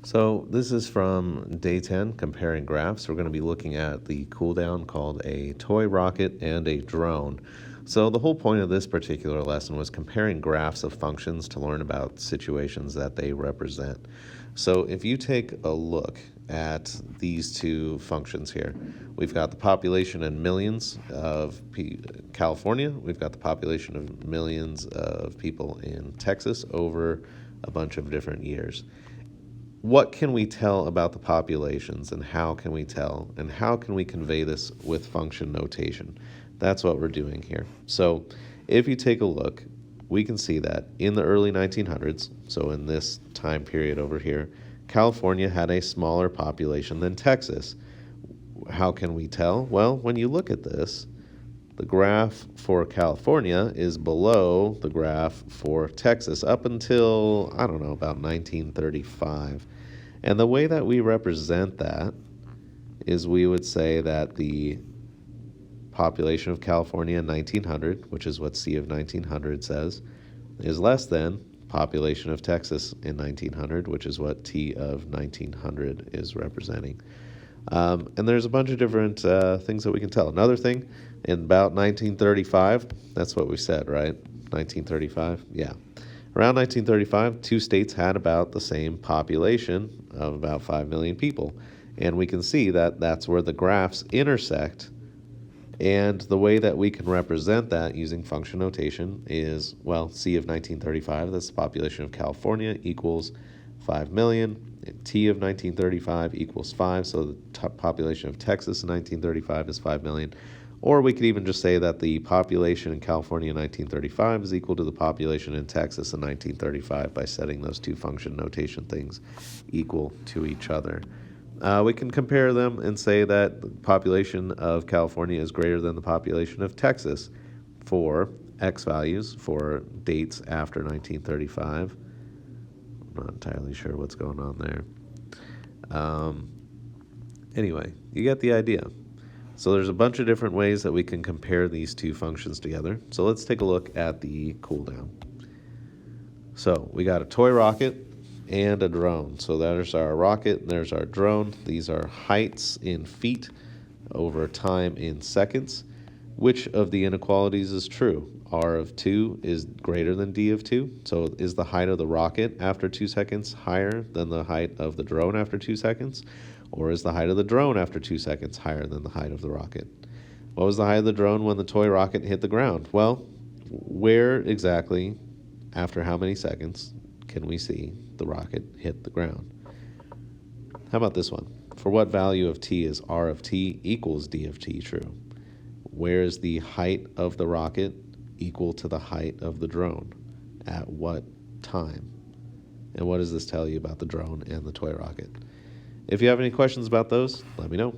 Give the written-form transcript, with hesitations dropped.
So this is from day 10, comparing graphs. We're going to be looking at the cooldown called a toy rocket and a drone. So the whole point of this particular lesson was comparing graphs of functions to learn about situations that they represent. So if you take a look at these two functions here, we've got the population in millions of California. We've got the population of millions of people in Texas over a bunch of different years. What can we tell about the populations, and how can we tell, and how can we convey this with function notation? That's what we're doing here. So if you take a look, we can see that in the early 1900s, so in this time period over here, California had a smaller population than Texas. How can we tell? Well, when you look at this, the graph for California is below the graph for Texas up until, I don't know, about 1935. And the way that we represent that is we would say that the population of California in 1900, which is what C of 1900 says, is less than population of Texas in 1900, which is what T of 1900 is representing. And there's a bunch of different things that we can tell. Another thing, in about 1935, that's what we said, right? 1935, yeah. Around 1935, two states had about the same population of about 5 million people. And we can see that that's where the graphs intersect. And the way that we can represent that using function notation is, well, C of 1935, that's the population of California, equals 5 million. T of 1935 equals 5, so the population of Texas in 1935 is 5 million. Or we could even just say that the population in California in 1935 is equal to the population in Texas in 1935 by setting those two function notation things equal to each other. We can compare them and say that the population of California is greater than the population of Texas for X values for dates after 1935. I'm not entirely sure what's going on there. Anyway, you get the idea. So there's a bunch of different ways that we can compare these two functions together. So let's take a look at the cooldown. So we got a toy rocket and a drone. So there's our rocket and there's our drone. These are heights in feet over time in seconds. Which of the inequalities is true? R of 2 is greater than D of 2. So is the height of the rocket after 2 seconds higher than the height of the drone after 2 seconds? Or is the height of the drone after 2 seconds higher than the height of the rocket? What was the height of the drone when the toy rocket hit the ground? Well, where exactly, after how many seconds, can we see the rocket hit the ground? How about this one? For what value of t is R of t equals D of t true? Where is the height of the rocket equal to the height of the drone? At what time? And what does this tell you about the drone and the toy rocket? If you have any questions about those, let me know.